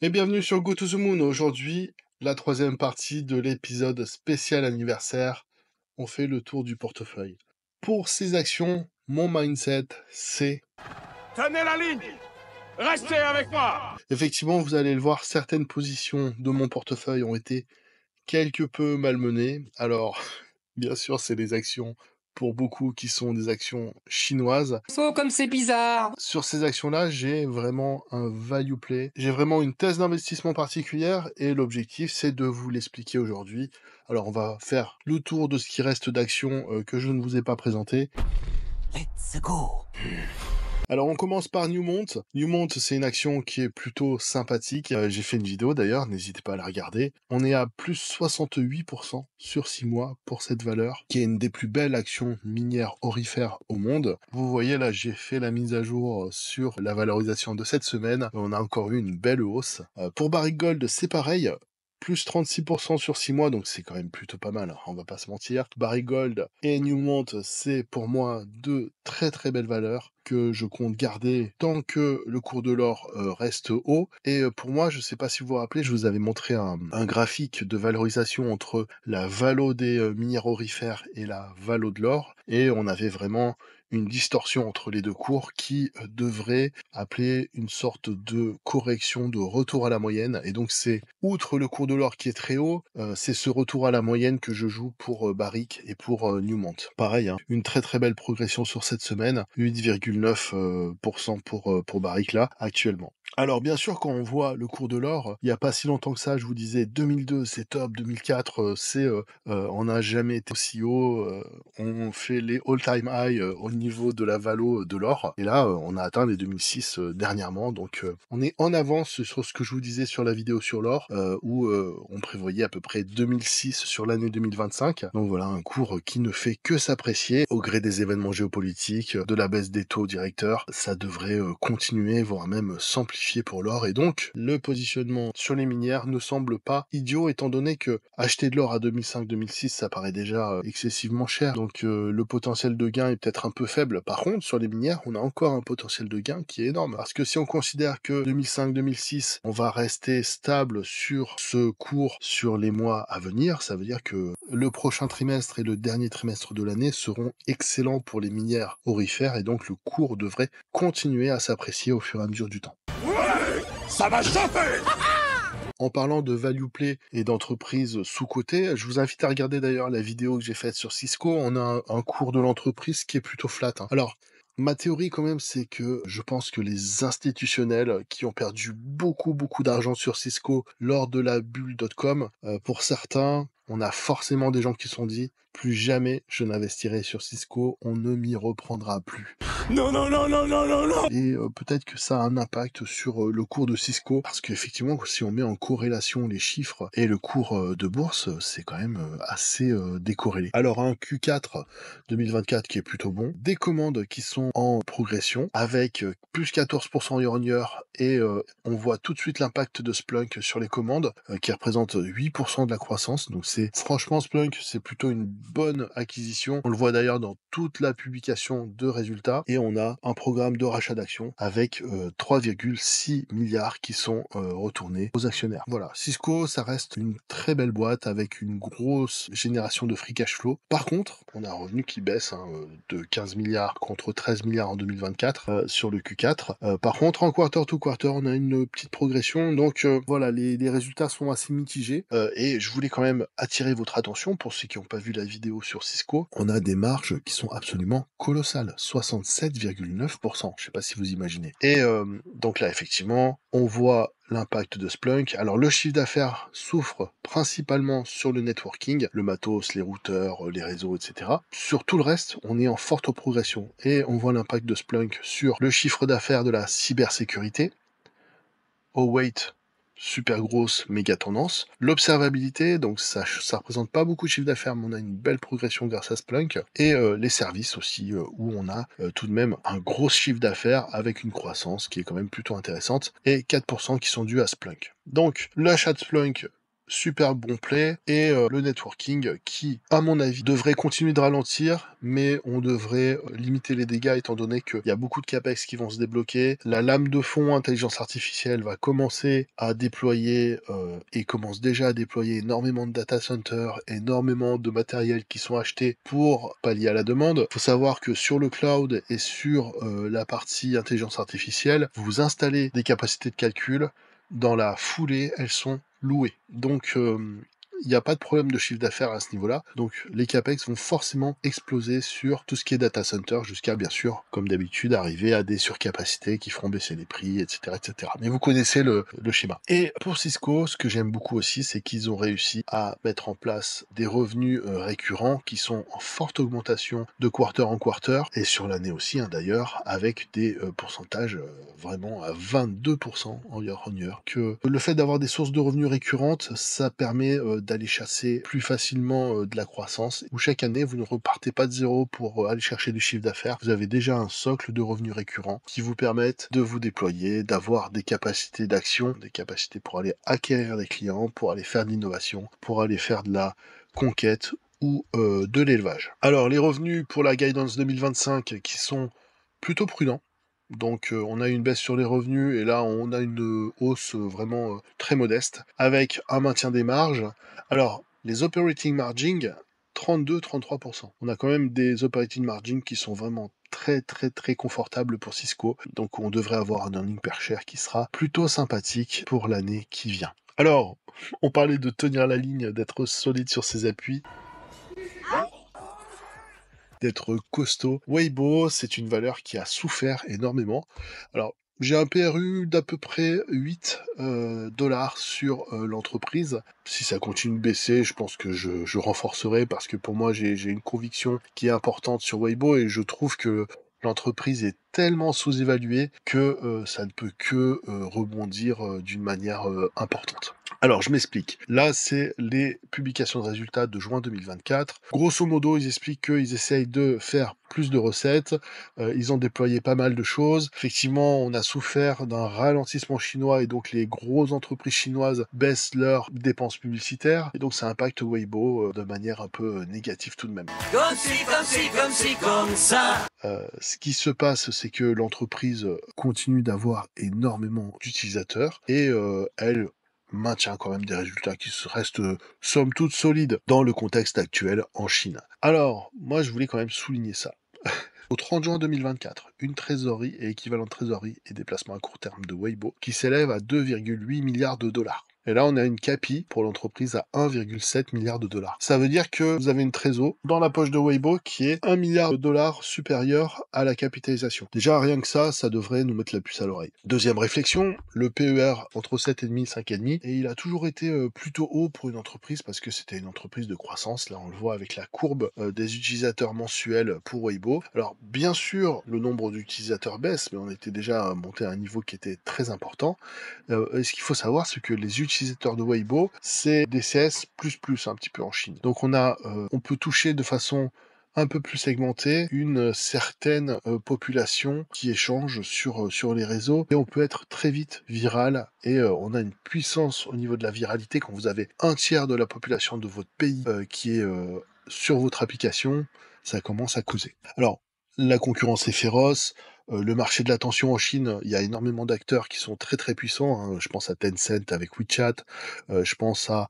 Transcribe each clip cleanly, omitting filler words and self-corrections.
Et bienvenue sur Go to the Moon. Aujourd'hui, la troisième partie de l'épisode spécial anniversaire. On fait le tour du portefeuille. Pour ces actions, mon mindset, c'est... Tenez la ligne! Restez avec moi! Effectivement, vous allez le voir, certaines positions de mon portefeuille ont été quelque peu malmenées. Alors, bien sûr, c'est des actions pour beaucoup qui sont des actions chinoises. Oh, comme c'est bizarre! Sur ces actions-là, j'ai vraiment un value play. J'ai vraiment une thèse d'investissement particulière et l'objectif, c'est de vous l'expliquer aujourd'hui. Alors, on va faire le tour de ce qui reste d'actions que je ne vous ai pas présentées. Let's go! Alors, on commence par Newmont. Newmont, c'est une action qui est plutôt sympathique. J'ai fait une vidéo d'ailleurs, n'hésitez pas à la regarder. On est à plus 68% sur 6 mois pour cette valeur, qui est une des plus belles actions minières aurifères au monde. Vous voyez là, j'ai fait la mise à jour sur la valorisation de cette semaine. On a encore eu une belle hausse. Pour Barrick Gold, c'est pareil. Plus 36% sur 6 mois, donc c'est quand même plutôt pas mal, hein, on va pas se mentir. Barrick Gold et Newmont, c'est pour moi deux très très belles valeurs que je compte garder tant que le cours de l'or reste haut. Et pour moi, je sais pas si vous vous rappelez, je vous avais montré un graphique de valorisation entre la valo des minières aurifères et la valo de l'or, et on avait vraiment une distorsion entre les deux cours qui devrait appeler une sorte de correction, de retour à la moyenne. Et donc c'est, outre le cours de l'or qui est très haut, c'est ce retour à la moyenne que je joue pour Barrick et pour Newmont. Pareil, hein, une très très belle progression sur cette semaine, 8,9% pour Barrick là, actuellement. Alors bien sûr, quand on voit le cours de l'or, il n'y a pas si longtemps que ça, je vous disais 2002 c'est top, 2004 on n'a jamais été aussi haut, on fait les all-time high au niveau de la valo de l'or, et là on a atteint les 2006 dernièrement, donc on est en avance sur ce que je vous disais sur la vidéo sur l'or, où on prévoyait à peu près 2006 sur l'année 2025, donc voilà un cours qui ne fait que s'apprécier au gré des événements géopolitiques, de la baisse des taux directeurs, ça devrait continuer, voire même s'amplifier pour l'or, et donc le positionnement sur les minières ne semble pas idiot, étant donné que acheter de l'or à 2005-2006 ça paraît déjà excessivement cher, donc le potentiel de gain est peut-être un peu faible. Par contre, sur les minières, on a encore un potentiel de gain qui est énorme, parce que si on considère que 2005-2006 on va rester stable sur ce cours sur les mois à venir, ça veut dire que le prochain trimestre et le dernier trimestre de l'année seront excellents pour les minières aurifères, et donc le cours devrait continuer à s'apprécier au fur et à mesure du temps. Ça va chauffer! En parlant de value play et d'entreprises sous-cotées, je vous invite à regarder d'ailleurs la vidéo que j'ai faite sur Cisco. On a un cours de l'entreprise qui est plutôt flat, hein. Alors, ma théorie quand même, c'est que je pense que les institutionnels qui ont perdu beaucoup d'argent sur Cisco lors de la bulle .com, pour certains, on a forcément des gens qui se sont dit « Plus jamais je n'investirai sur Cisco, on ne m'y reprendra plus ». Non, non, non, non, non, non, non! Et peut-être que ça a un impact sur le cours de Cisco, parce qu'effectivement, si on met en corrélation les chiffres et le cours de bourse, c'est quand même assez décorrélé. Alors un Q4 2024 qui est plutôt bon, des commandes qui sont en progression, avec plus 14% year-on-year, et on voit tout de suite l'impact de Splunk sur les commandes, qui représente 8% de la croissance, donc c'est franchement Splunk, c'est plutôt une bonne acquisition. On le voit d'ailleurs dans toute la publication de résultats, et on a un programme de rachat d'actions avec 3,6 milliards qui sont retournés aux actionnaires. Voilà, Cisco, ça reste une très belle boîte avec une grosse génération de free cash flow. Par contre, on a un revenu qui baisse, hein, de 15 milliards contre 13 milliards en 2024 sur le Q4. Par contre, en quarter to quarter, on a une petite progression, donc voilà, les résultats sont assez mitigés, et je voulais quand même attirer votre attention, pour ceux qui n'ont pas vu la vidéo sur Cisco, on a des marges qui sont absolument colossales, 67,9%, je sais pas si vous imaginez. Et donc là, effectivement, on voit l'impact de Splunk. Alors le chiffre d'affaires souffre principalement sur le networking, le matos, les routeurs, les réseaux, etc. Sur tout le reste, on est en forte progression, et on voit l'impact de Splunk sur le chiffre d'affaires de la cybersécurité. Oh wait, super grosse méga tendance. L'observabilité, donc ça représente pas beaucoup de chiffre d'affaires, mais on a une belle progression grâce à Splunk. Et les services aussi, où on a tout de même un gros chiffre d'affaires avec une croissance qui est quand même plutôt intéressante, et 4% qui sont dus à Splunk. Donc l'achat de Splunk super bon play et le networking qui, à mon avis, devrait continuer de ralentir, mais on devrait limiter les dégâts étant donné qu'il y a beaucoup de capex qui vont se débloquer. La lame de fond intelligence artificielle va commencer à déployer et commence déjà à déployer énormément de data centers, énormément de matériel qui sont achetés pour pallier à la demande. Il faut savoir que sur le cloud et sur la partie intelligence artificielle, vous installez des capacités de calcul, dans la foulée, elles sont louées. Donc, il n'y a pas de problème de chiffre d'affaires à ce niveau-là. Donc, les capex vont forcément exploser sur tout ce qui est data center, jusqu'à, bien sûr, comme d'habitude, arriver à des surcapacités qui feront baisser les prix, etc., etc. Mais vous connaissez le schéma. Et pour Cisco, ce que j'aime beaucoup aussi, c'est qu'ils ont réussi à mettre en place des revenus récurrents qui sont en forte augmentation de quarter en quarter, et sur l'année aussi, hein, d'ailleurs, avec des pourcentages vraiment à 22% en year on year. Que le fait d'avoir des sources de revenus récurrentes, ça permet d'aller chasser plus facilement de la croissance, où chaque année, vous ne repartez pas de zéro pour aller chercher du chiffre d'affaires. Vous avez déjà un socle de revenus récurrents qui vous permettent de vous déployer, d'avoir des capacités d'action, des capacités pour aller acquérir des clients, pour aller faire de l'innovation, pour aller faire de la conquête ou de l'élevage. Alors, les revenus pour la guidance 2025 qui sont plutôt prudents. Donc on a une baisse sur les revenus et là on a une hausse vraiment très modeste avec un maintien des marges. Alors les operating margins 32-33%. On a quand même des operating margins qui sont vraiment très confortables pour Cisco. Donc on devrait avoir un earning per share qui sera plutôt sympathique pour l'année qui vient. Alors, on parlait de tenir la ligne, d'être solide sur ses appuis, d'être costaud. Weibo, c'est une valeur qui a souffert énormément. Alors, j'ai un PRU d'à peu près 8 dollars sur l'entreprise. Si ça continue de baisser, je pense que je renforcerai parce que pour moi, j'ai une conviction qui est importante sur Weibo et je trouve que l'entreprise est tellement sous-évaluée que ça ne peut que rebondir d'une manière importante. Alors, je m'explique. Là, c'est les publications de résultats de juin 2024. Grosso modo, ils expliquent qu'ils essayent de faire plus de recettes. Ils ont déployé pas mal de choses. Effectivement, on a souffert d'un ralentissement chinois et donc les grosses entreprises chinoises baissent leurs dépenses publicitaires. Et donc, ça impacte Weibo de manière un peu négative tout de même. Comme ça. Ce qui se passe, c'est que l'entreprise continue d'avoir énormément d'utilisateurs et elle maintient quand même des résultats qui restent somme toute solides dans le contexte actuel en Chine. Alors, moi je voulais quand même souligner ça. Au 30 juin 2024, une trésorerie et équivalent de trésorerie et des placements à court terme de Weibo qui s'élève à 2,8 milliards de dollars. Et là, on a une CAPI pour l'entreprise à 1,7 milliard de dollars. Ça veut dire que vous avez une trésor dans la poche de Weibo qui est 1 milliard de dollars supérieur à la capitalisation. Déjà, rien que ça devrait nous mettre la puce à l'oreille. Deuxième réflexion, le PER entre 7,5 et 5,5, et il a toujours été plutôt haut pour une entreprise parce que c'était une entreprise de croissance. Là, on le voit avec la courbe des utilisateurs mensuels pour Weibo. Alors, bien sûr, le nombre d'utilisateurs baisse, mais on était déjà monté à un niveau qui était très important. Ce qu'il faut savoir, c'est que les utilisateurs de Weibo, c'est des CS++ un petit peu en Chine. Donc on peut toucher de façon un peu plus segmentée une certaine population qui échange sur les réseaux et on peut être très vite viral et on a une puissance au niveau de la viralité quand vous avez un tiers de la population de votre pays qui est sur votre application, ça commence à causer. Alors, la concurrence est féroce. Le marché de l'attention en Chine, il y a énormément d'acteurs qui sont très puissants. Hein. Je pense à Tencent avec WeChat, je pense à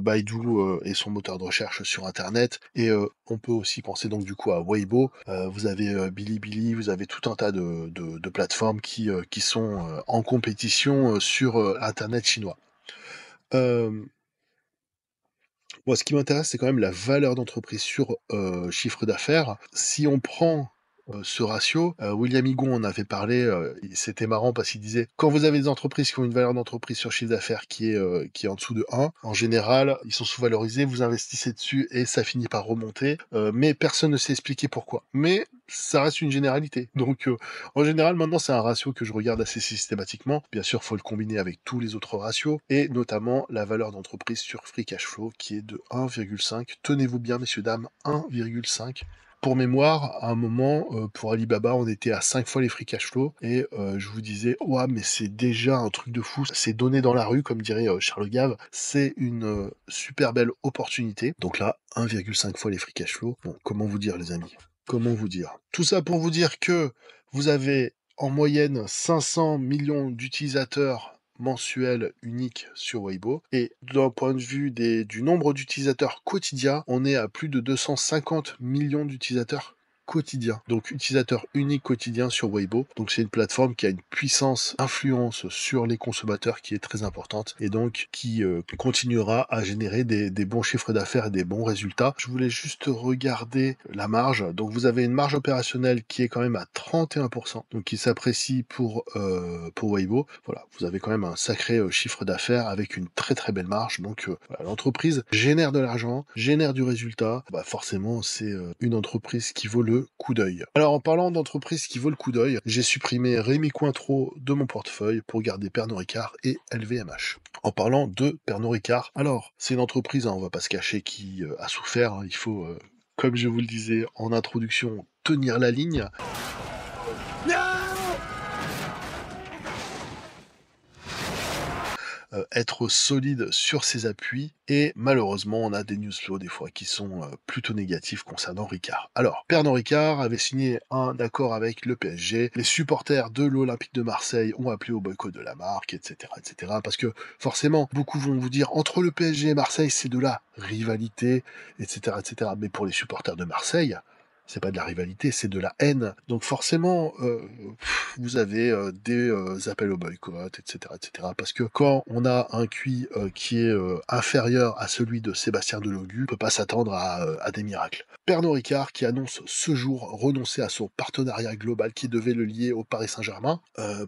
Baidu et son moteur de recherche sur Internet. Et on peut aussi penser donc du coup à Weibo. Vous avez Bilibili, vous avez tout un tas de plateformes qui sont en compétition sur Internet chinois. Moi, ce qui m'intéresse, c'est quand même la valeur d'entreprise sur chiffre d'affaires. Si on prend ce ratio, William Higon en avait parlé, c'était marrant parce qu'il disait quand vous avez des entreprises qui ont une valeur d'entreprise sur chiffre d'affaires qui est en dessous de 1, en général, ils sont sous-valorisés, vous investissez dessus et ça finit par remonter, mais personne ne sait expliquer pourquoi. Mais ça reste une généralité. Donc, en général, maintenant, c'est un ratio que je regarde assez systématiquement. Bien sûr, il faut le combiner avec tous les autres ratios, et notamment la valeur d'entreprise sur free cash flow, qui est de 1,5. Tenez-vous bien, messieurs, dames, 1,5. Pour mémoire, à un moment, pour Alibaba, on était à 5 fois les free cash flow et je vous disais: «Ouah, mais c'est déjà un truc de fou, c'est donné dans la rue», comme dirait, Charles Gave. C'est une, super belle opportunité. Donc là, 1,5 fois les free cash flow. Bon, comment vous dire les amis? Comment vous dire? Tout ça pour vous dire que vous avez en moyenne 500 millions d'utilisateurs mensuels uniques sur Weibo et d'un point de vue du nombre d'utilisateurs quotidiens, on est à plus de 250 millions d'utilisateurs quotidiens. Donc utilisateurs uniques quotidiens sur Weibo. Donc c'est une plateforme qui a une puissance, influence sur les consommateurs qui est très importante et donc qui continuera à générer des bons chiffres d'affaires et des bons résultats. Je voulais juste regarder la marge. Donc vous avez une marge opérationnelle qui est quand même à 31%, donc qui s'apprécie pour Weibo. Voilà, vous avez quand même un sacré chiffre d'affaires avec une très très belle marge. Donc voilà, l'entreprise génère de l'argent, génère du résultat. Bah forcément, c'est une entreprise qui vaut le coup d'œil. Alors en parlant d'entreprise qui vaut le coup d'œil, j'ai supprimé Rémi Cointreau de mon portefeuille pour garder Pernod Ricard et LVMH. En parlant de Pernod Ricard, alors c'est une entreprise, hein, on va pas se cacher, qui a souffert. Hein, il faut, comme je vous le disais en introduction, tenir la ligne. Être solide sur ses appuis et malheureusement on a des news flow des fois qui sont plutôt négatifs concernant Ricard. Alors, Pernod Ricard avait signé un accord avec le PSG, les supporters de l'Olympique de Marseille ont appelé au boycott de la marque, etc., etc., parce que forcément, beaucoup vont vous dire, entre le PSG et Marseille, c'est de la rivalité, etc., etc., mais pour les supporters de Marseille, c'est pas de la rivalité, c'est de la haine. Donc forcément, vous avez des appels au boycott, etc., etc. Parce que quand on a un QI qui est inférieur à celui de Sébastien Delogu, on peut pas s'attendre à des miracles. Pernod Ricard qui annonce ce jour renoncer à son partenariat global qui devait le lier au Paris Saint-Germain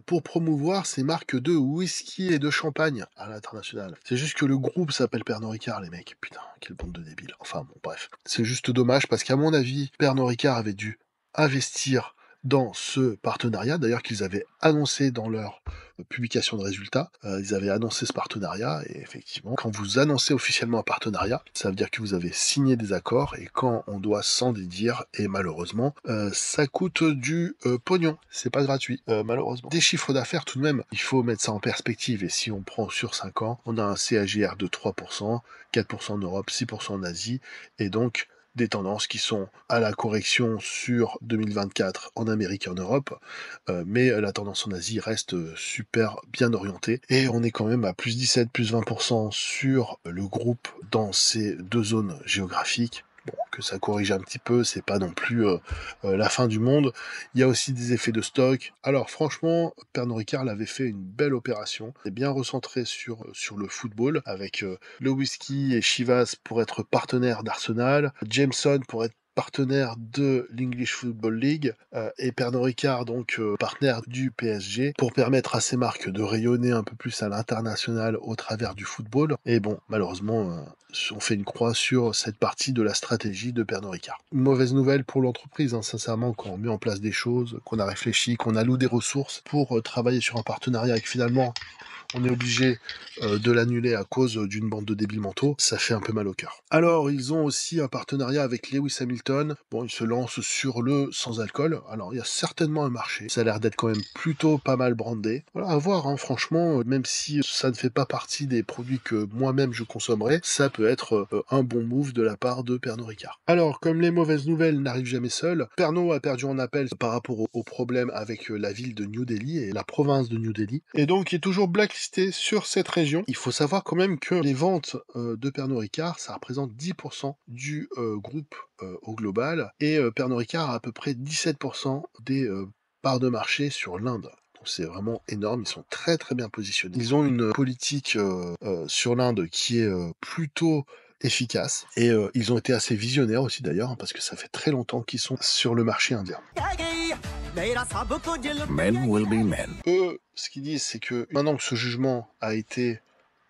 pour promouvoir ses marques de whisky et de champagne à l'international. C'est juste que le groupe s'appelle Pernod Ricard, les mecs. Putain, quelle bande de débiles. Enfin bon, bref. C'est juste dommage parce qu'à mon avis, Pernod Ricard avait dû investir dans ce partenariat, d'ailleurs qu'ils avaient annoncé dans leur publication de résultats, ils avaient annoncé ce partenariat, et effectivement, quand vous annoncez officiellement un partenariat, ça veut dire que vous avez signé des accords, et quand on doit s'en dédire, et malheureusement, ça coûte du pognon, c'est pas gratuit, malheureusement. Des chiffres d'affaires tout de même, il faut mettre ça en perspective, et si on prend sur 5 ans, on a un CAGR de 3%, 4% en Europe, 6% en Asie, et donc des tendances qui sont à la correction sur 2024 en Amérique et en Europe, mais la tendance en Asie reste super bien orientée, et on est quand même à plus 17, plus 20% sur le groupe dans ces deux zones géographiques. Bon, que ça corrige un petit peu, c'est pas non plus la fin du monde. Il y a aussi des effets de stock. Alors franchement, Pernod Ricard l'avait fait une belle opération. C'est bien recentré sur le football, avec le whisky et Chivas pour être partenaire d'Arsenal, Jameson pour être partenaire de l'English Football League et Pernod Ricard donc partenaire du PSG pour permettre à ces marques de rayonner un peu plus à l'international au travers du football. Et bon, malheureusement, on fait une croix sur cette partie de la stratégie de Pernod Ricard. Une mauvaise nouvelle pour l'entreprise, hein, sincèrement, quand on met en place des choses, qu'on a réfléchi, qu'on alloue des ressources pour travailler sur un partenariat et que finalement on est obligé de l'annuler à cause d'une bande de débiles mentaux, ça fait un peu mal au cœur. Alors, ils ont aussi un partenariat avec Lewis Hamilton. Bon, ils se lancent sur le sans-alcool. Alors, il y a certainement un marché. Ça a l'air d'être quand même plutôt pas mal brandé. Voilà, à voir, hein, franchement, même si ça ne fait pas partie des produits que moi-même je consommerais, ça peut être un bon move de la part de Pernod Ricard. Alors, comme les mauvaises nouvelles n'arrivent jamais seules, Pernod a perdu en appel par rapport au problème avec la ville de New Delhi et la province de New Delhi. Et donc, il est toujours blacklisté sur cette région. Il faut savoir quand même que les ventes de Pernod Ricard, ça représente 10% du groupe au global, et Pernod Ricard a à peu près 17% des parts de marché sur l'Inde. C'est vraiment énorme, ils sont très très bien positionnés. Ils ont une politique sur l'Inde qui est plutôt efficace, et ils ont été assez visionnaires aussi d'ailleurs, hein, parce que ça fait très longtemps qu'ils sont sur le marché indien. Men will be men. Eux, ce qu'ils disent, c'est que maintenant que ce jugement a été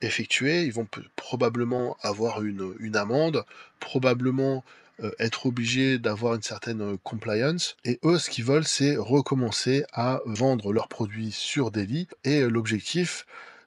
effectué, ils vont probablement avoir une amende, probablement être obligés d'avoir une certaine compliance, et eux, ce qu'ils veulent, c'est recommencer à vendre leurs produits sur Delhi, et l'objectif,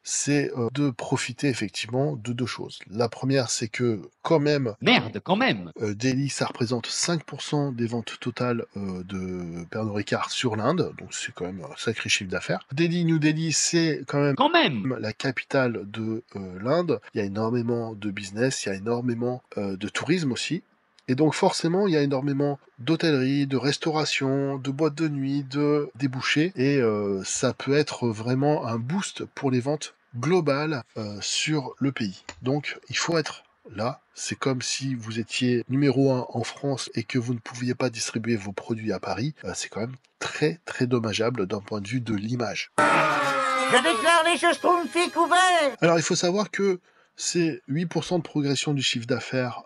c'est de profiter effectivement de deux choses. La première, c'est que quand même, Merde, quand même. Delhi, ça représente 5% des ventes totales de Pernod Ricard sur l'Inde, donc c'est quand même un sacré chiffre d'affaires. New Delhi, c'est quand même la capitale de l'Inde. Il y a énormément de business, il y a énormément de tourisme aussi. Et donc forcément, il y a énormément d'hôtellerie, de restauration, de boîtes de nuit, de débouchés, et ça peut être vraiment un boost pour les ventes globales sur le pays. Donc il faut être là. C'est comme si vous étiez numéro 1 en France et que vous ne pouviez pas distribuer vos produits à Paris. C'est quand même très très dommageable d'un point de vue de l'image. Je déclare les Schtroumpfs couverts. Alors il faut savoir que c'est 8% de progression du chiffre d'affaires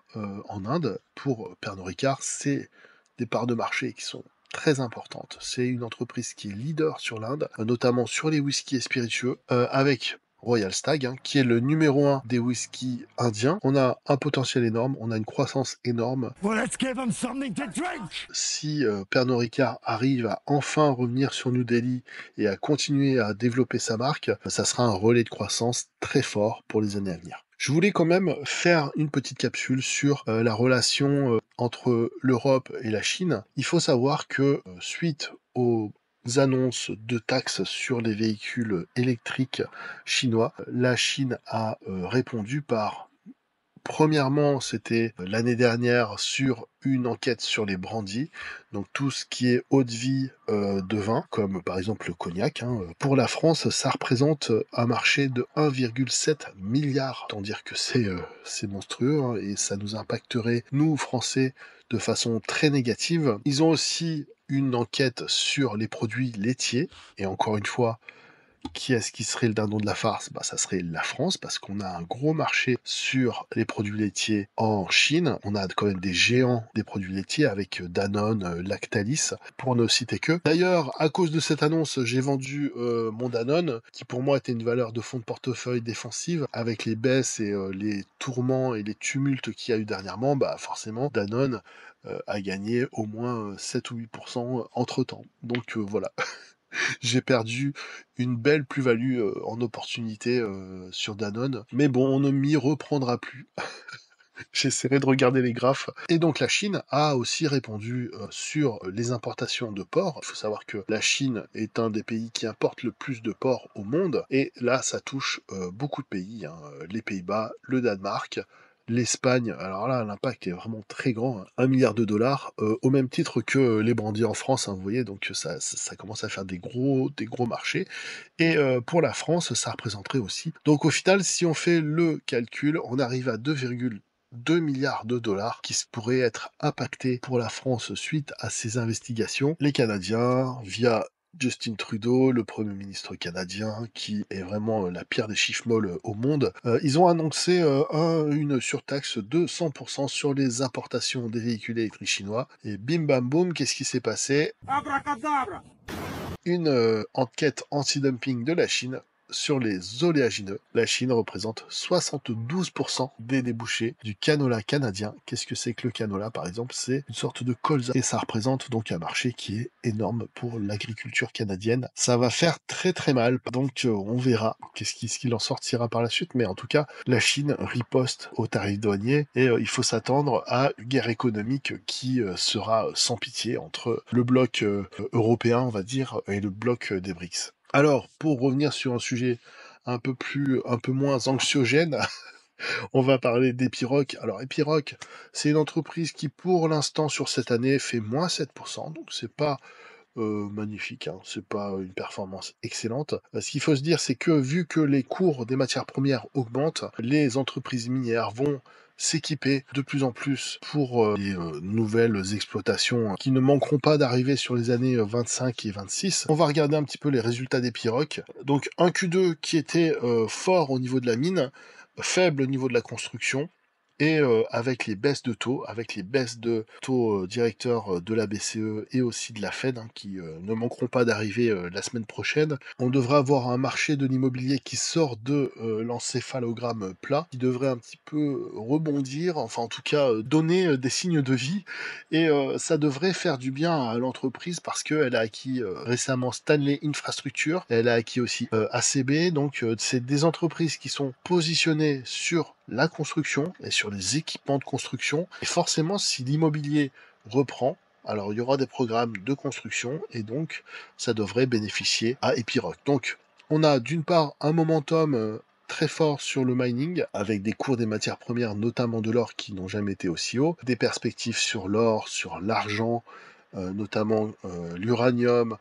en Inde. Pour Pernod Ricard, c'est des parts de marché qui sont très importantes. C'est une entreprise qui est leader sur l'Inde, notamment sur les whiskies et spiritueux, avec Royal Stag, qui est le numéro 1 des whiskies indiens. On a un potentiel énorme, on a une croissance énorme. Well, let's give them something to drink. Si Pernod Ricard arrive à enfin revenir sur New Delhi et à continuer à développer sa marque, ça sera un relais de croissance très fort pour les années à venir. Je voulais quand même faire une petite capsule sur la relation entre l'Europe et la Chine. Il faut savoir que suite aux annonces de taxes sur les véhicules électriques chinois, la Chine a répondu par... Premièrement, c'était l'année dernière sur une enquête sur les brandies, donc tout ce qui est eau de vie de vin, comme par exemple le cognac. Pour la France, ça représente un marché de 1,7 milliard. Autant dire que c'est monstrueux, et ça nous impacterait, nous, Français, de façon très négative. Ils ont aussi une enquête sur les produits laitiers, et encore une fois, qui est-ce qui serait le dindon de la farce? Ça serait la France, parce qu'on a un gros marché sur les produits laitiers en Chine. On a quand même des géants des produits laitiers avec Danone, Lactalis, pour ne citer que. D'ailleurs, à cause de cette annonce, j'ai vendu mon Danone, qui pour moi était une valeur de fonds de portefeuille défensive. Avec les baisses et les tourments et les tumultes qu'il y a eu dernièrement, forcément, Danone a gagné au moins 7 ou 8% entre-temps. Donc voilà. J'ai perdu une belle plus-value en opportunité sur Danone. Mais bon, on ne m'y reprendra plus. J'essaierai de regarder les graphes. Et donc la Chine a aussi répondu sur les importations de porc. Il faut savoir que la Chine est un des pays qui importe le plus de porc au monde. Et là, ça touche beaucoup de pays. Les Pays-Bas, le Danemark, l'Espagne. Alors là, l'impact est vraiment très grand. 1 milliard de dollars, au même titre que les brandies en France. Vous voyez, donc ça commence à faire des gros marchés. Et pour la France, ça représenterait aussi. Donc au final, si on fait le calcul, on arrive à 2,2 milliards de dollars qui pourraient être impactés pour la France suite à ces investigations. Les Canadiens, via Justin Trudeau, le Premier ministre canadien, qui est vraiment la pire des chiffres molles au monde, ils ont annoncé une surtaxe de 100% sur les importations des véhicules électriques chinois. Et bim bam boum, qu'est-ce qui s'est passé? Abracadabra. Une enquête anti-dumping de la Chine sur les oléagineux. La Chine représente 72% des débouchés du canola canadien. Qu'est-ce que c'est que le canola, par exemple? C'est une sorte de colza. Et ça représente donc un marché qui est énorme pour l'agriculture canadienne. Ça va faire très très mal. Donc on verra qu'est-ce qu'il en sortira par la suite. Mais en tout cas, la Chine riposte aux tarifs douaniers. Et il faut s'attendre à une guerre économique qui sera sans pitié entre le bloc européen, on va dire, et le bloc des BRICS. Alors, pour revenir sur un sujet un peu moins anxiogène, on va parler d'Epiroc. Alors, Epiroc, c'est une entreprise qui, pour l'instant, sur cette année, fait moins 7%, donc c'est pas magnifique, c'est pas une performance excellente. Ce qu'il faut se dire, c'est que vu que les cours des matières premières augmentent, les entreprises minières vont s'équiper de plus en plus pour les nouvelles exploitations qui ne manqueront pas d'arriver sur les années 25 et 26. On va regarder un petit peu les résultats d'Epiroc. Donc un Q2 qui était fort au niveau de la mine, faible au niveau de la construction, Et avec les baisses de taux, avec les baisses de taux directeurs de la BCE et aussi de la Fed, hein, qui ne manqueront pas d'arriver la semaine prochaine, on devrait avoir un marché de l'immobilier qui sort de l'encéphalogramme plat, qui devrait un petit peu rebondir, enfin en tout cas donner des signes de vie, et ça devrait faire du bien à l'entreprise parce qu'elle a acquis récemment Stanley Infrastructure, elle a acquis aussi ACB, donc c'est des entreprises qui sont positionnées sur la construction et sur les équipements de construction. Et forcément, si l'immobilier reprend, alors il y aura des programmes de construction et donc ça devrait bénéficier à Epiroc. Donc on a d'une part un momentum très fort sur le mining, avec des cours des matières premières, notamment de l'or, qui n'ont jamais été aussi hauts, des perspectives sur l'or, sur l'argent, notamment l'uranium,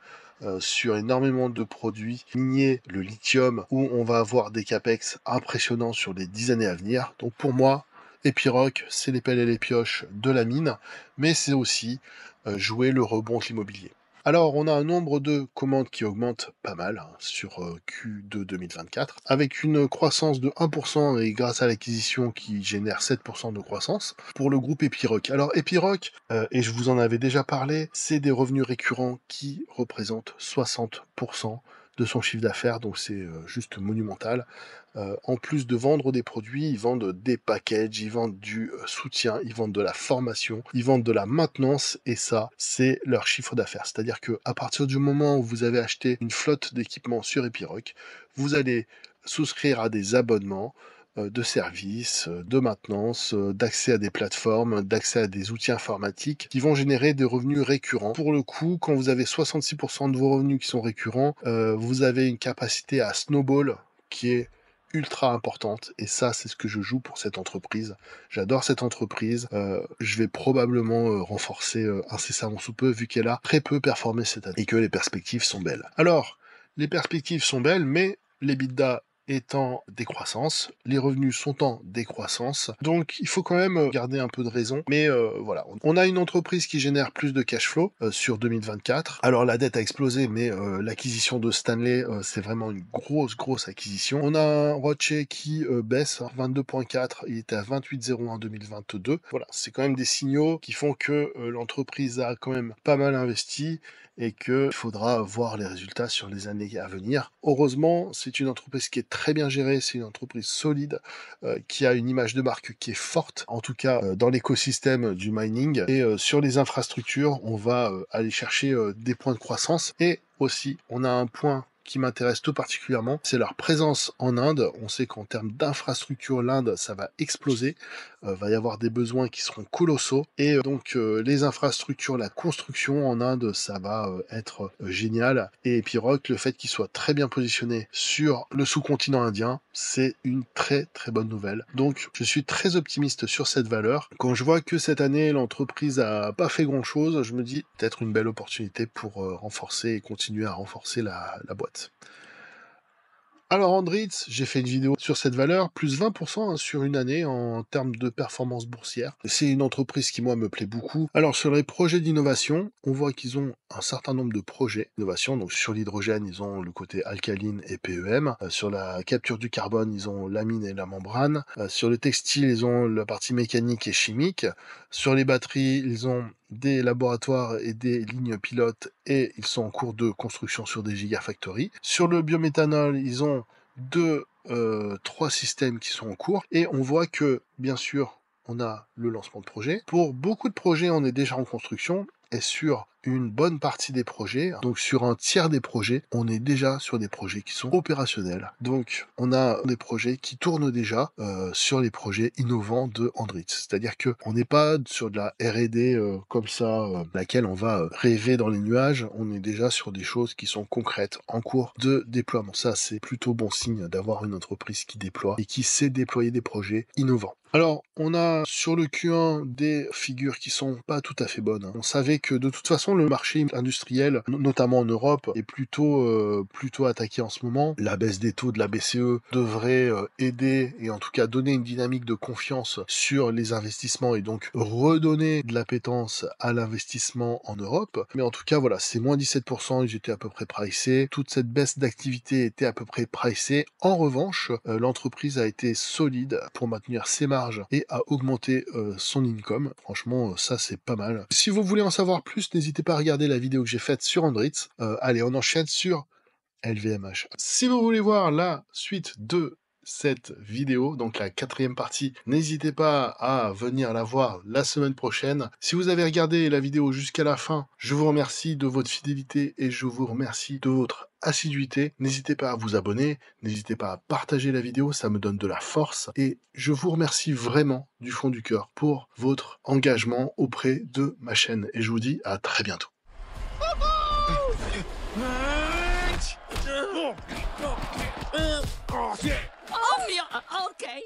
sur énormément de produits miniers, le lithium, où on va avoir des capex impressionnants sur les 10 années à venir. Donc pour moi, Epiroc, c'est les pelles et les pioches de la mine, mais c'est aussi jouer le rebond de l'immobilier. Alors, on a un nombre de commandes qui augmente pas mal sur Q2 2024, avec une croissance de 1% et grâce à l'acquisition qui génère 7% de croissance pour le groupe Epiroc. Alors, Epiroc, et je vous en avais déjà parlé, c'est des revenus récurrents qui représentent 60% de son chiffre d'affaires, donc c'est juste monumental. En plus de vendre des produits, ils vendent des packages, ils vendent du soutien, ils vendent de la formation, ils vendent de la maintenance, et ça, c'est leur chiffre d'affaires. C'est-à-dire que à partir du moment où vous avez acheté une flotte d'équipements sur Epiroc, vous allez souscrire à des abonnements de services, de maintenance, d'accès à des plateformes, d'accès à des outils informatiques qui vont générer des revenus récurrents. Pour le coup, quand vous avez 66% de vos revenus qui sont récurrents, vous avez une capacité à snowball qui est ultra importante, et ça c'est ce que je joue pour cette entreprise. J'adore cette entreprise, je vais probablement renforcer incessamment sous peu, vu qu'elle a très peu performé cette année et que les perspectives sont belles. Alors, les perspectives sont belles, mais l'EBITDA est en décroissance, les revenus sont en décroissance, donc il faut quand même garder un peu de raison, mais voilà, on a une entreprise qui génère plus de cash flow sur 2024, alors la dette a explosé, mais l'acquisition de Stanley, c'est vraiment une grosse acquisition. On a un ROCE qui baisse, 22.4, il était à 28,01 en 2022, voilà, c'est quand même des signaux qui font que l'entreprise a quand même pas mal investi, et qu'il faudra voir les résultats sur les années à venir. Heureusement, c'est une entreprise qui est très bien gérée, c'est une entreprise solide, qui a une image de marque qui est forte, en tout cas dans l'écosystème du mining. Et sur les infrastructures, on va aller chercher des points de croissance. Et aussi, on a un point qui m'intéresse tout particulièrement, c'est leur présence en Inde. On sait qu'en termes d'infrastructure, l'Inde, ça va exploser. Va y avoir des besoins qui seront colossaux. Et donc, les infrastructures, la construction en Inde, ça va être génial. Et Epiroc, le fait qu'il soit très bien positionné sur le sous-continent indien, c'est une très bonne nouvelle. Donc, je suis très optimiste sur cette valeur. Quand je vois que cette année, l'entreprise a pas fait grand-chose, je me dis peut-être une belle opportunité pour renforcer et continuer à renforcer la boîte. Alors Andritz, j'ai fait une vidéo sur cette valeur, plus 20% sur une année en termes de performance boursière. C'est une entreprise qui, moi, me plaît beaucoup. Alors sur les projets d'innovation, on voit qu'ils ont un certain nombre de projets d'innovation. Donc sur l'hydrogène, ils ont le côté alcaline et PEM. Sur la capture du carbone, ils ont la mine et la membrane. Sur le textile, ils ont la partie mécanique et chimique. Sur les batteries, ils ont des laboratoires et des lignes pilotes, et ils sont en cours de construction sur des gigafactories. Sur le biométhanol, ils ont 3 systèmes qui sont en cours, et on voit que, bien sûr, on a le lancement de projet. Pour beaucoup de projets, on est déjà en construction, et sur une bonne partie des projets, donc sur un tiers des projets, on est déjà sur des projets qui sont opérationnels. Donc on a des projets qui tournent déjà sur les projets innovants de Andritz. C'est-à-dire que on n'est pas sur de la R&D comme ça, laquelle on va rêver dans les nuages. On est déjà sur des choses qui sont concrètes, en cours de déploiement. Ça, c'est plutôt bon signe d'avoir une entreprise qui déploie et qui sait déployer des projets innovants. Alors, on a sur le Q1 des figures qui sont pas tout à fait bonnes. On savait que de toute façon, façon, le marché industriel, notamment en Europe, est plutôt attaqué en ce moment. La baisse des taux de la BCE devrait aider et en tout cas donner une dynamique de confiance sur les investissements et donc redonner de l'appétence à l'investissement en Europe. Mais en tout cas, voilà, c'est moins 17%, ils étaient à peu près pricés. Toute cette baisse d'activité était à peu près pricée. En revanche, l'entreprise a été solide pour maintenir ses marges et a augmenté son income. Franchement, ça c'est pas mal. Si vous voulez en savoir plus, n'hésitez pas à regarder la vidéo que j'ai faite sur Andritz. Allez, on enchaîne sur LVMH. Si vous voulez voir la suite de cette vidéo, donc la 4e partie, n'hésitez pas à venir la voir la semaine prochaine. Si vous avez regardé la vidéo jusqu'à la fin, je vous remercie de votre fidélité et je vous remercie de votre assiduité. N'hésitez pas à vous abonner, n'hésitez pas à partager la vidéo, ça me donne de la force et je vous remercie vraiment du fond du cœur pour votre engagement auprès de ma chaîne et je vous dis à très bientôt. Oh, yeah, okay.